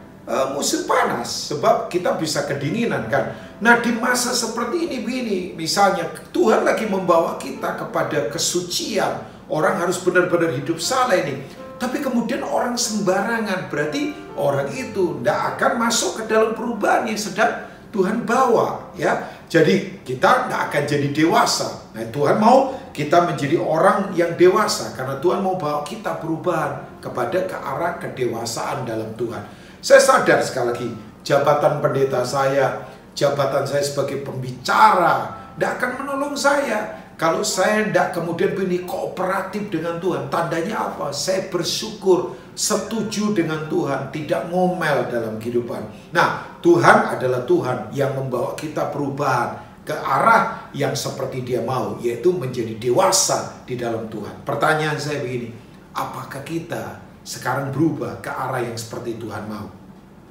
musim panas, sebab kita bisa kedinginan kan. Nah di masa seperti ini begini, misalnya Tuhan lagi membawa kita kepada kesucian, orang harus benar-benar hidup salah ini. Tapi kemudian orang sembarangan, berarti orang itu tidak akan masuk ke dalam perubahan yang sedang Tuhan bawa ya. Jadi kita tidak akan jadi dewasa. Nah Tuhan mau kita menjadi orang yang dewasa, karena Tuhan mau bawa kita perubahan kepada ke arah kedewasaan dalam Tuhan. Saya sadar sekali lagi, jabatan pendeta saya, jabatan saya sebagai pembicara tidak akan menolong saya kalau saya tidak kemudian begini kooperatif dengan Tuhan. Tandanya apa? Saya bersyukur, setuju dengan Tuhan, tidak ngomel dalam kehidupan. Nah, Tuhan adalah Tuhan yang membawa kita perubahan ke arah yang seperti Dia mau, yaitu menjadi dewasa di dalam Tuhan. Pertanyaan saya begini, apakah kita sekarang berubah ke arah yang seperti Tuhan mau?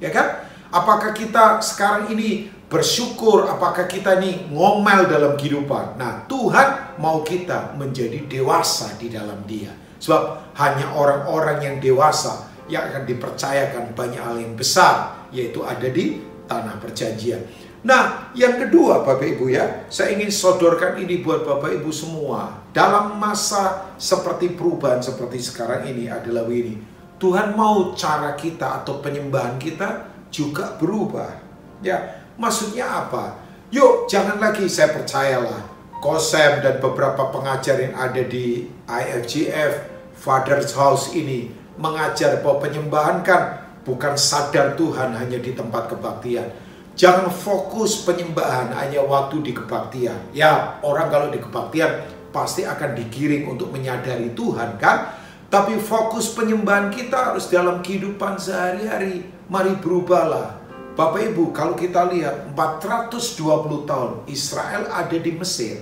Ya kan? Apakah kita sekarang ini bersyukur, apakah kita ini ngomel dalam kehidupan? Nah, Tuhan mau kita menjadi dewasa di dalam Dia. Sebab hanya orang-orang yang dewasa yang akan dipercayakan banyak hal yang besar, yaitu ada di tanah perjanjian. Nah, yang kedua Bapak Ibu ya, saya ingin sodorkan ini buat Bapak Ibu semua. Dalam masa seperti perubahan seperti sekarang ini adalah ini, Tuhan mau cara kita atau penyembahan kita juga berubah. Ya, maksudnya apa? Yuk, jangan lagi, saya percayalah, Kosem dan beberapa pengajar yang ada di IFGF Father's House ini mengajar bahwa penyembahan kan bukan sadar Tuhan hanya di tempat kebaktian. Jangan fokus penyembahan hanya waktu di kebaktian. Ya, orang kalau di kebaktian pasti akan digiring untuk menyadari Tuhan kan. Tapi fokus penyembahan kita harus dalam kehidupan sehari-hari. Mari berubahlah. Bapak Ibu, kalau kita lihat 420 tahun Israel ada di Mesir.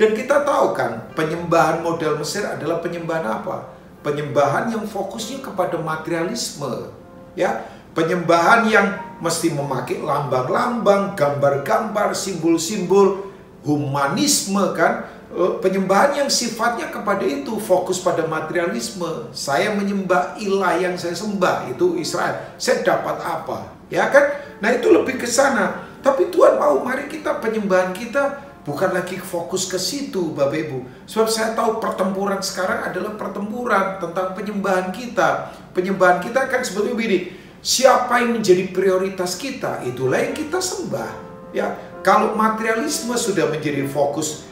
Dan kita tahu kan, penyembahan model Mesir adalah penyembahan apa? Penyembahan yang fokusnya kepada materialisme. Ya, penyembahan yang mesti memakai lambang-lambang, gambar-gambar, simbol-simbol, humanisme kan, penyembahan yang sifatnya kepada itu, fokus pada materialisme. Saya menyembah ilah yang saya sembah, itu Israel. Saya dapat apa? Ya kan? Nah itu lebih ke sana. Tapi Tuhan mau mari kita penyembahan kita bukan lagi fokus ke situ, Bapak Ibu. Sebab saya tahu pertempuran sekarang adalah pertempuran tentang penyembahan kita. Penyembahan kita kan sebetulnya begini, siapa yang menjadi prioritas kita, itulah yang kita sembah. Ya, kalau materialisme sudah menjadi fokus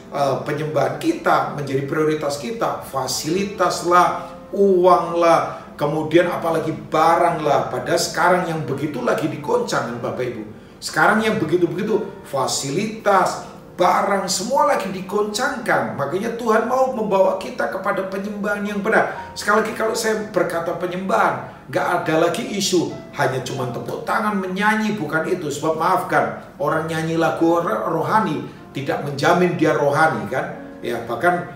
penyembahan kita, menjadi prioritas kita, fasilitas lah, uang lah, kemudian apalagi barang lah. Pada sekarang yang begitu lagi digoncang, Bapak Ibu. Sekarang yang begitu-begitu, fasilitas, barang, semua lagi digoncangkan. Makanya Tuhan mau membawa kita kepada penyembahan yang benar. Sekali lagi kalau saya berkata penyembahan, gak ada lagi isu hanya cuma tepuk tangan menyanyi, bukan itu. Sebab maafkan, orang nyanyi lagu rohani tidak menjamin dia rohani kan. Ya bahkan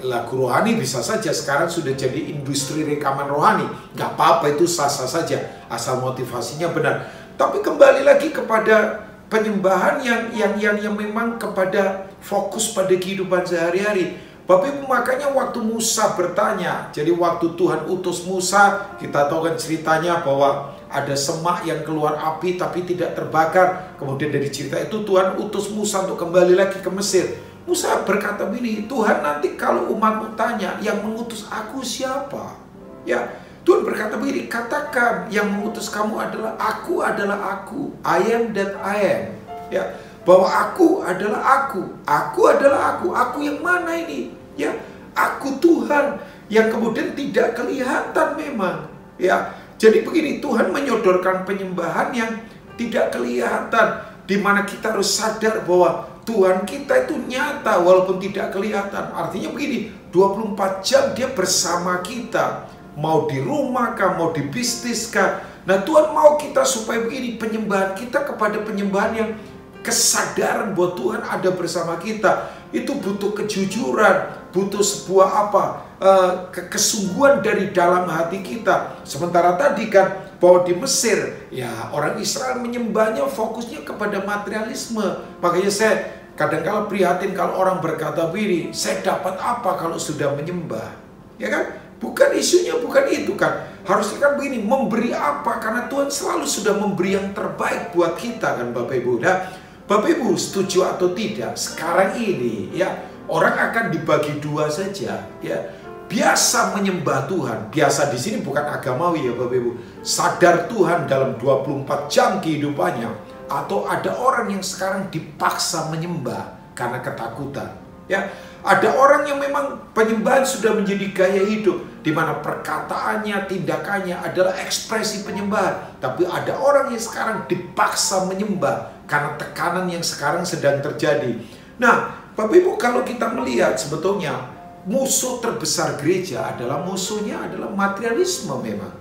lagu rohani bisa saja sekarang sudah jadi industri rekaman rohani. Gak apa-apa, itu sah-sah saja asal motivasinya benar. Tapi kembali lagi kepada penyembahan yang memang kepada fokus pada kehidupan sehari-hari. Bapak Ibu, makanya waktu Musa bertanya, jadi waktu Tuhan utus Musa, kita tahu kan ceritanya bahwa ada semak yang keluar api tapi tidak terbakar. Kemudian dari cerita itu Tuhan utus Musa untuk kembali lagi ke Mesir. Musa berkata begini, Tuhan nanti kalau umatmu tanya, yang mengutus aku siapa? Ya, Tuhan berkata begini, katakan yang mengutus kamu adalah aku, I am that I am. Ya, bahwa aku adalah aku yang mana ini? Ya, aku Tuhan yang kemudian tidak kelihatan memang. Ya, jadi begini, Tuhan menyodorkan penyembahan yang tidak kelihatan, di mana kita harus sadar bahwa Tuhan kita itu nyata walaupun tidak kelihatan. Artinya begini, 24 jam dia bersama kita. Mau di rumah kah, mau di bisnis kah. Nah Tuhan mau kita supaya begini, penyembahan kita kepada penyembahan yang kesadaran bahwa Tuhan ada bersama kita. Itu butuh kejujuran, butuh sebuah kesungguhan dari dalam hati kita. Sementara tadi kan bahwa di Mesir, ya orang Israel menyembahnya fokusnya kepada materialisme. Makanya saya kadang-kala prihatin kalau orang berkata begini, saya dapat apa kalau sudah menyembah? Ya kan? Bukan isunya, bukan itu kan. Harusnya kan begini, memberi apa? Karena Tuhan selalu sudah memberi yang terbaik buat kita kan Bapak Ibu. Nah, Bapak Ibu setuju atau tidak? Sekarang ini ya orang akan dibagi dua saja ya. Biasa menyembah Tuhan, biasa di sini bukan agamawi ya Bapak Ibu. Sadar Tuhan dalam 24 jam kehidupannya. Atau ada orang yang sekarang dipaksa menyembah karena ketakutan. Ya, ada orang yang memang penyembahan sudah menjadi gaya hidup, di mana perkataannya, tindakannya adalah ekspresi penyembahan. Tapi ada orang yang sekarang dipaksa menyembah karena tekanan yang sekarang sedang terjadi. Nah, Bapak Ibu, kalau kita melihat sebetulnya musuh terbesar gereja adalah materialisme memang.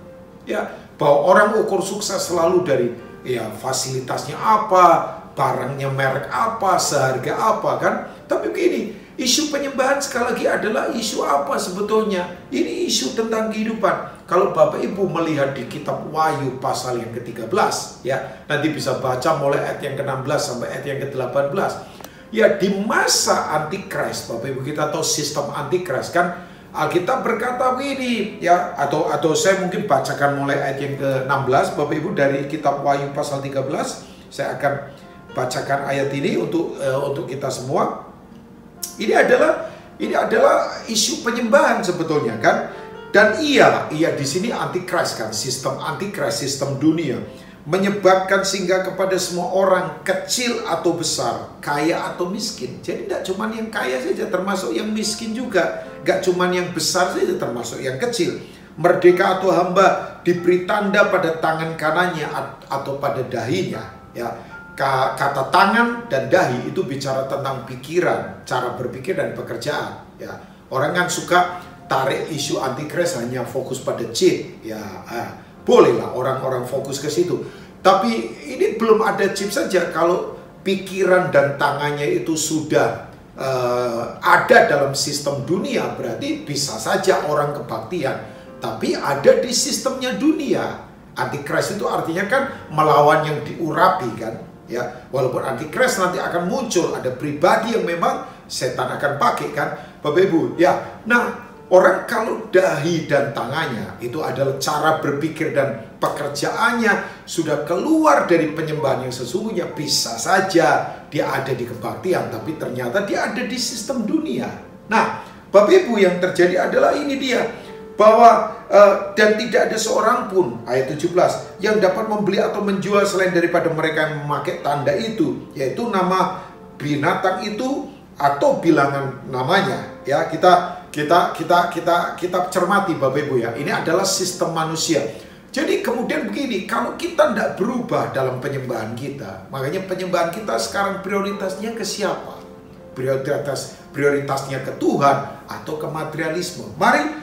Ya, bahwa orang ukur sukses selalu dari ya fasilitasnya apa, barangnya merek apa, seharga apa kan. Tapi begini, isu penyembahan sekali lagi adalah isu apa sebetulnya? Ini isu tentang kehidupan. Kalau Bapak Ibu melihat di kitab Wahyu pasal yang ke-13 ya, nanti bisa baca mulai ayat yang ke-16 sampai ayat yang ke-18. Ya, di masa Antikris, Bapak Ibu, kita tahu sistem Antikris kan. Alkitab berkata begini ya, atau saya mungkin bacakan mulai ayat yang ke-16 Bapak Ibu dari kitab Wahyu pasal 13. Saya akan bacakan ayat ini untuk kita semua. Ini adalah isu penyembahan sebetulnya kan. Dan ia di sini Antikris kan, sistem Antikris, sistem dunia, menyebabkan sehingga kepada semua orang, kecil atau besar, kaya atau miskin. Jadi tidak cuma yang kaya saja, termasuk yang miskin juga. Gak cuma yang besar saja, termasuk yang kecil. Merdeka atau hamba diberi tanda pada tangan kanannya atau pada dahinya. Ya, kata tangan dan dahi itu bicara tentang pikiran, cara berpikir dan pekerjaan. Ya, orang kan suka tarik isu Antikris hanya fokus pada chip. Ya, bolehlah orang-orang fokus ke situ. Tapi ini belum ada chip saja. Kalau pikiran dan tangannya itu sudah ada dalam sistem dunia, berarti bisa saja orang kebaktian. Tapi ada di sistemnya dunia. Antikris itu artinya kan melawan yang diurapi kan. Ya, walaupun Antikris nanti akan muncul, ada pribadi yang memang setan akan pakai kan, Bapak Ibu. Ya, nah orang kalau dahi dan tangannya itu adalah cara berpikir dan pekerjaannya sudah keluar dari penyembahan yang sesungguhnya, bisa saja dia ada di kebaktian, tapi ternyata dia ada di sistem dunia. Nah, Bapak Ibu, yang terjadi adalah ini dia, bahwa dan tidak ada seorang pun, ayat 17, yang dapat membeli atau menjual selain daripada mereka yang memakai tanda itu, yaitu nama binatang itu atau bilangan namanya. Ya, kita cermati Bapak Ibu ya. Ini adalah sistem manusia. Jadi kemudian begini, kalau kita tidak berubah dalam penyembahan kita, makanya penyembahan kita sekarang prioritasnya ke siapa? Prioritasnya ke Tuhan atau ke materialisme? Mari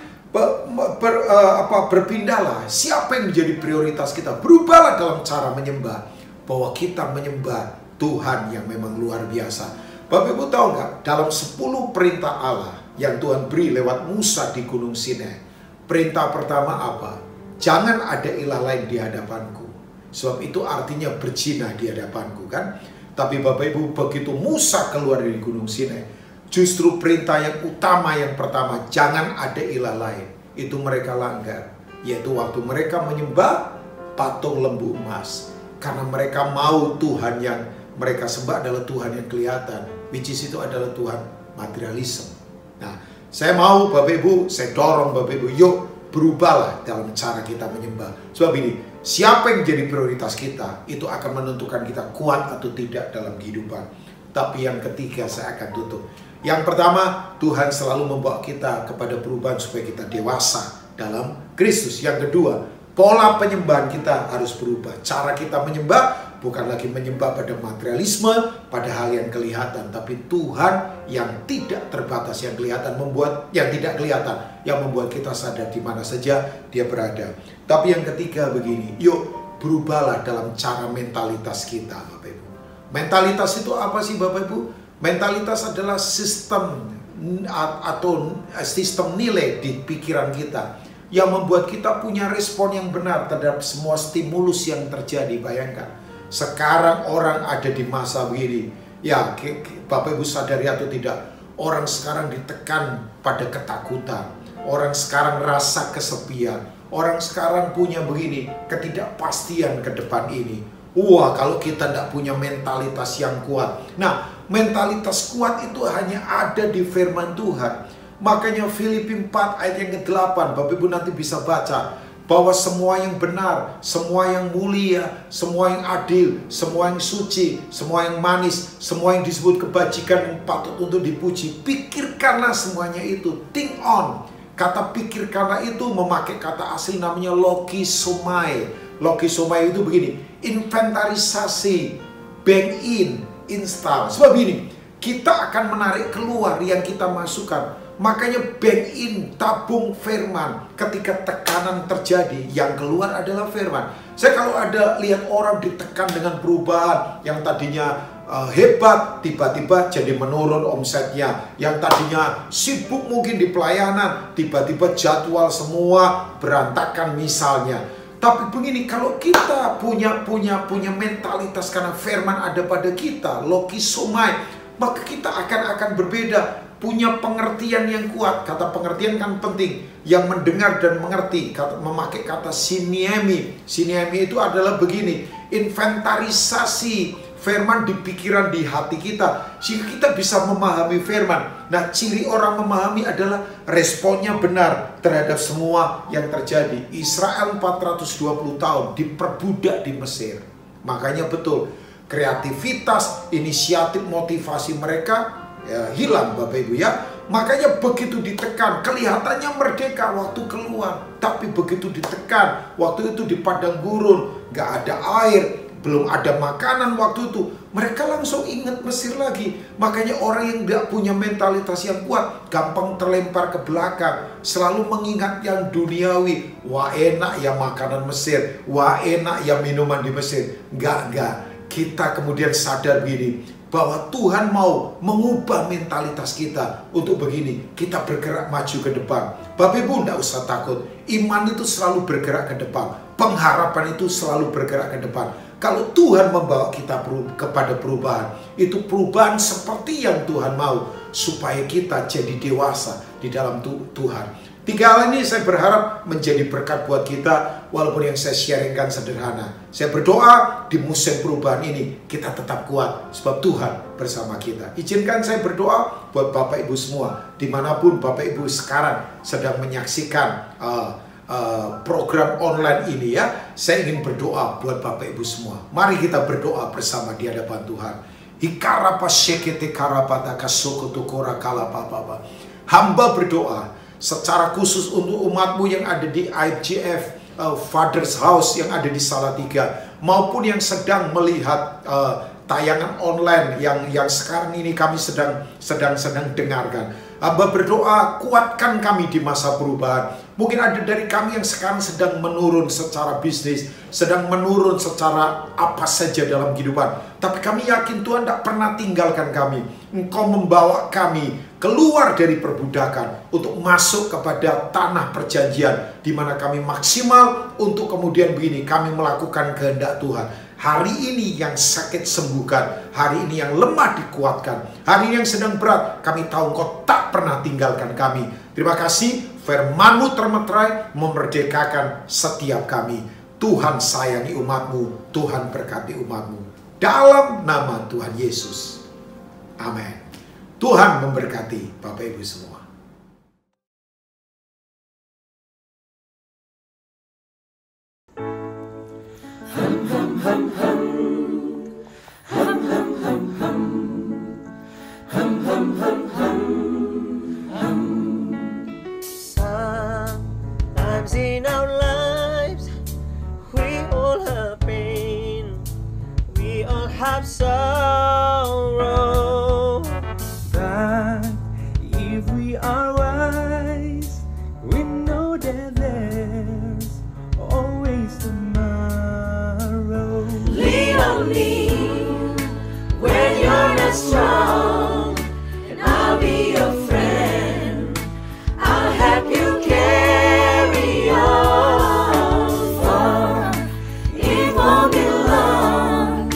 berpindahlah. Siapa yang menjadi prioritas kita? Berubahlah dalam cara menyembah, bahwa kita menyembah Tuhan yang memang luar biasa. Bapak Ibu tahu nggak, dalam 10 perintah Allah yang Tuhan beri lewat Musa di Gunung Sinai, perintah pertama apa? Jangan ada ilah lain di hadapanku. Sebab itu artinya berzina di hadapanku kan. Tapi Bapak Ibu, begitu Musa keluar dari Gunung Sinai, justru perintah yang utama yang pertama, jangan ada ilah lain, itu mereka langgar. Yaitu waktu mereka menyembah patung lembu emas. Karena mereka mau Tuhan yang mereka sembah adalah Tuhan yang kelihatan, which is itu adalah Tuhan materialisme. Nah, saya mau Bapak Ibu, saya dorong Bapak Ibu, yuk berubahlah dalam cara kita menyembah. Sebab ini, siapa yang jadi prioritas kita, itu akan menentukan kita kuat atau tidak dalam kehidupan. Tapi yang ketiga saya akan tutup. Yang pertama, Tuhan selalu membawa kita kepada perubahan supaya kita dewasa dalam Kristus. Yang kedua, pola penyembahan kita harus berubah. Cara kita menyembah bukan lagi menyembah pada materialisme, pada hal yang kelihatan, tapi Tuhan yang tidak terbatas, yang kelihatan, yang tidak kelihatan, yang membuat kita sadar di mana saja Dia berada. Tapi yang ketiga begini, yuk berubahlah dalam cara mentalitas kita, Bapak Ibu. Mentalitas itu apa sih Bapak Ibu? Mentalitas adalah sistem atau sistem nilai di pikiran kita yang membuat kita punya respon yang benar terhadap semua stimulus yang terjadi. Bayangkan, sekarang orang ada di masa begini. Ya, Bapak Ibu sadari atau tidak, orang sekarang ditekan pada ketakutan. Orang sekarang rasa kesepian. Orang sekarang punya begini, ketidakpastian ke depan ini. Wah, kalau kita tidak punya mentalitas yang kuat. Nah, mentalitas kuat itu hanya ada di firman Tuhan. Makanya Filipi 4 ayat yang ke-8, Bapak Ibu nanti bisa baca, bahwa semua yang benar, semua yang mulia, semua yang adil, semua yang suci, semua yang manis, semua yang disebut kebajikan yang patut untuk dipuji, pikirkanlah semuanya itu. Think on. Kata pikirkanlah itu memakai kata asli namanya logisomai. Logisomai itu begini, inventarisasi, bank in, install. Sebab ini, kita akan menarik keluar yang kita masukkan. Makanya bank in, tabung firman. Ketika tekanan terjadi, yang keluar adalah firman. Saya kalau ada lihat orang ditekan dengan perubahan, yang tadinya hebat, tiba-tiba jadi menurun omsetnya. Yang tadinya sibuk mungkin di pelayanan, tiba-tiba jadwal semua berantakan misalnya. Tapi begini, kalau kita punya mentalitas karena firman ada pada kita, logisomai, maka kita akan berbeda, punya pengertian yang kuat. Kata pengertian kan penting, yang mendengar dan mengerti, memakai kata siniemi. Siniemi itu adalah begini, inventarisasi firman di pikiran, di hati kita, sehingga kita bisa memahami firman. Nah, ciri orang memahami adalah responnya benar terhadap semua yang terjadi. Israel 420 tahun diperbudak di Mesir. Makanya betul, kreativitas, inisiatif, motivasi mereka hilang Bapak Ibu ya. Makanya begitu ditekan, kelihatannya merdeka waktu keluar. Tapi begitu ditekan, waktu itu di padang gurun, gak ada air, belum ada makanan waktu itu, mereka langsung ingat Mesir lagi. Makanya orang yang tidak punya mentalitas yang kuat gampang terlempar ke belakang, selalu mengingat yang duniawi. Wah, enak ya makanan Mesir, wah enak ya minuman di Mesir. Enggak. Kita kemudian sadar begini, bahwa Tuhan mau mengubah mentalitas kita untuk begini, kita bergerak maju ke depan. Bapak Ibu tidak usah takut, iman itu selalu bergerak ke depan. pengharapan itu selalu bergerak ke depan. Kalau Tuhan membawa kita kepada perubahan, itu perubahan seperti yang Tuhan mau, supaya kita jadi dewasa di dalam Tuhan. 3 hal ini saya berharap menjadi berkat buat kita, walaupun yang saya sharingkan sederhana. Saya berdoa di musim perubahan ini kita tetap kuat, sebab Tuhan bersama kita. Izinkan saya berdoa buat Bapak Ibu semua, dimanapun Bapak Ibu sekarang sedang menyaksikan program online ini ya. Saya ingin berdoa buat Bapak Ibu semua. Mari kita berdoa bersama di hadapan Tuhan. Hamba berdoa secara khusus untuk umatmu yang ada di IFGF Father's House yang ada di Salatiga, maupun yang sedang melihat tayangan online yang sekarang ini kami sedang dengarkan. Hamba berdoa, kuatkan kami di masa perubahan. Mungkin ada dari kami yang sekarang sedang menurun secara bisnis, sedang menurun secara apa saja dalam kehidupan. Tapi kami yakin Tuhan tidak pernah tinggalkan kami. Engkau membawa kami keluar dari perbudakan untuk masuk kepada tanah perjanjian, di mana kami maksimal untuk kemudian begini, kami melakukan kehendak Tuhan. Hari ini yang sakit sembuhkan, hari ini yang lemah dikuatkan, hari ini yang sedang berat, kami tahu Engkau tak pernah tinggalkan kami. Terima kasih, firman-Mu termeterai memerdekakan setiap kami. Tuhan sayangi umat-Mu, Tuhan berkati umat-Mu. Dalam nama Tuhan Yesus. Amin. Tuhan memberkati Bapak Ibu semua. Sometimes in our lives we all have pain, we all have sorrow. But if we are wise, we know that there's always tomorrow. Lean on me when you're not strong, and I'll be your friend. I'll help you carry on. For it won't be long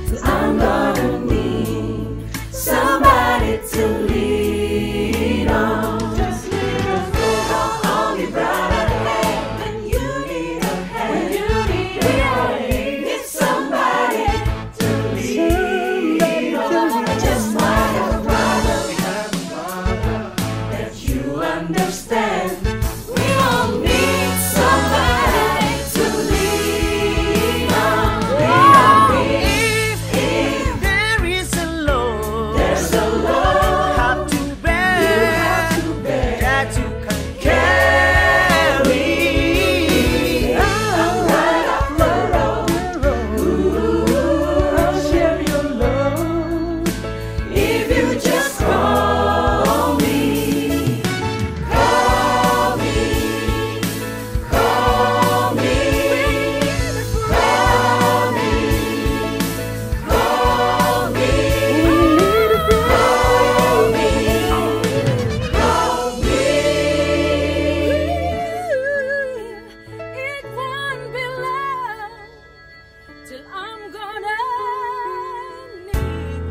till I'm gonna need somebody to lean on. Just lean on me, brother. When you need a hand, need somebody to lean on. Just like a brother, that you understand. We all need somebody to lean on. If there is a load, there's a load have to bear, that you can carry. I'm right up the road. I'll share your load if you just call me. Call me, call me, call me, call me, call me, call me. It won't be long till I'm gonna need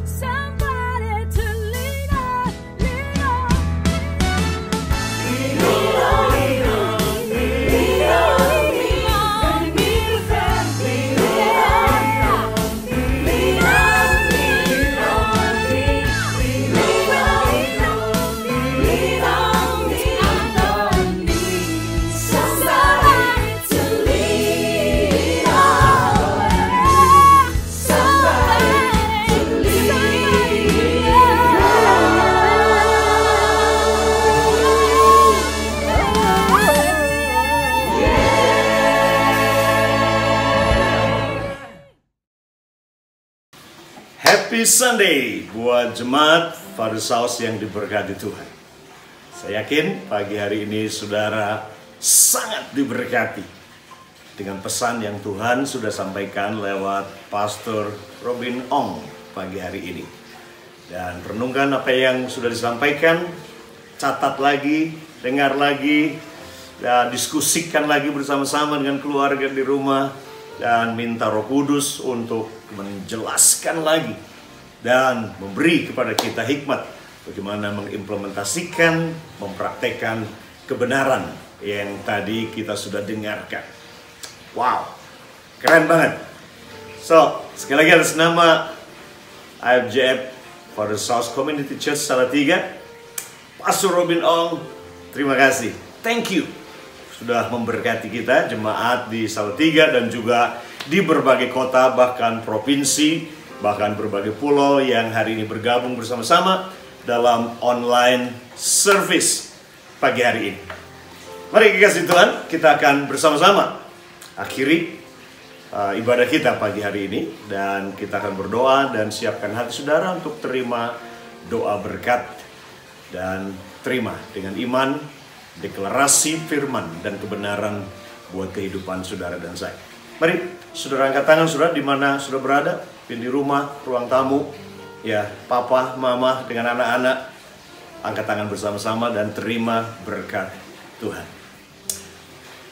somebody to lean on, lean on. Lean on me, lean on me, lean on me, lean on me, lean on me, lean on me. I'm gonna need somebody to lean on, somebody to lean Happy Sunday buat jemaat Father's House yang diberkati Tuhan. Saya yakin pagi hari ini saudara sangat diberkati dengan pesan yang Tuhan sudah sampaikan lewat Pastor Robin Ong pagi hari ini. Dan renungkan apa yang sudah disampaikan, catat lagi, dengar lagi, dan diskusikan lagi bersama-sama dengan keluarga di rumah, dan minta Roh Kudus untuk menjelaskan lagi dan memberi kepada kita hikmat bagaimana mengimplementasikan, mempraktekkan kebenaran yang tadi kita sudah dengarkan. Wow, keren banget. So, sekali lagi atas nama IFJF Father's House Community Church Salatiga, Pastor Robin Ong, terima kasih. Thank you sudah memberkati kita jemaat di Salatiga dan juga di berbagai kota, bahkan provinsi, bahkan berbagai pulau yang hari ini bergabung bersama-sama dalam online service pagi hari ini. Mari kekasih Tuhan, kita akan bersama-sama akhiri ibadah kita pagi hari ini, dan kita akan berdoa dan siapkan hati saudara untuk terima doa berkat dan terima dengan iman deklarasi firman dan kebenaran buat kehidupan saudara dan saya. Mari saudara angkat tangan saudara di mana saudara berada, di rumah, ruang tamu, ya, papa, mama dengan anak-anak, angkat tangan bersama-sama dan terima berkat Tuhan.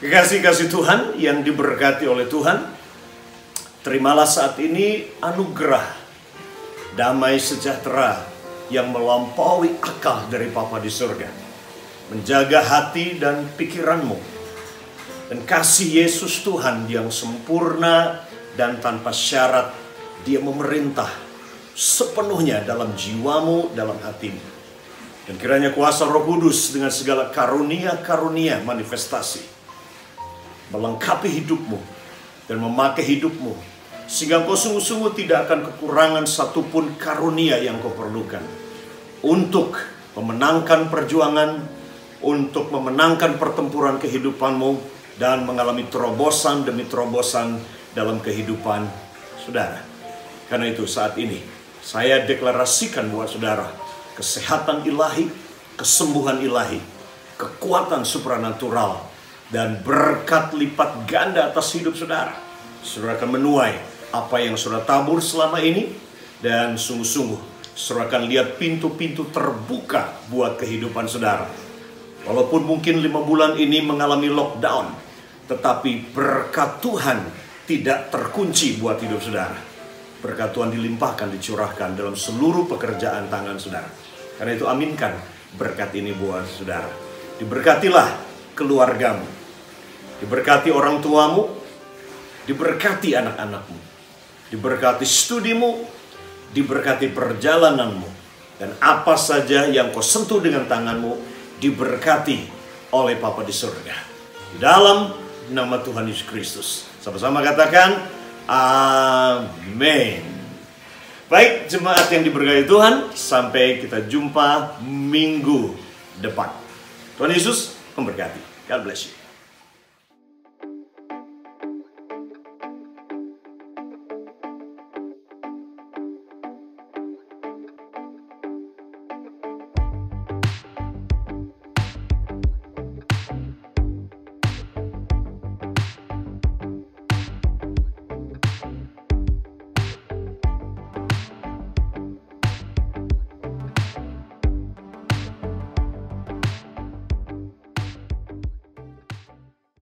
Kekasih-kasih Tuhan yang diberkati oleh Tuhan, terimalah saat ini anugerah damai sejahtera yang melampaui akal dari Bapa di surga, menjaga hati dan pikiranmu, dan kasih Yesus Tuhan yang sempurna dan tanpa syarat, Dia memerintah sepenuhnya dalam jiwamu, dalam hatimu. Dan kiranya kuasa Roh Kudus dengan segala karunia-karunia manifestasi melengkapi hidupmu dan memakai hidupmu, sehingga kau sungguh-sungguh tidak akan kekurangan satupun karunia yang kau perlukan untuk memenangkan perjuangan, untuk memenangkan pertempuran kehidupanmu, dan mengalami terobosan demi terobosan dalam kehidupan saudara. Karena itu saat ini saya deklarasikan buat saudara kesehatan ilahi, kesembuhan ilahi, kekuatan supranatural, dan berkat lipat ganda atas hidup saudara. Saudara akan menuai apa yang saudara tabur selama ini, dan sungguh-sungguh saudara akan lihat pintu-pintu terbuka buat kehidupan saudara. Walaupun mungkin 5 bulan ini mengalami lockdown, tetapi berkat Tuhan tidak terkunci buat hidup saudara. Berkat Tuhan dilimpahkan, dicurahkan dalam seluruh pekerjaan tangan saudara. Karena itu aminkan berkat ini buat saudara. Diberkatilah keluargamu, diberkati orang tuamu, diberkati anak-anakmu, diberkati studimu, diberkati perjalananmu, dan apa saja yang kau sentuh dengan tanganmu diberkati oleh Bapa di surga. Di dalam nama Tuhan Yesus Kristus. Sama-sama katakan amin. Baik jemaat yang diberkati Tuhan, sampai kita jumpa minggu depan. Tuhan Yesus memberkati. God bless you.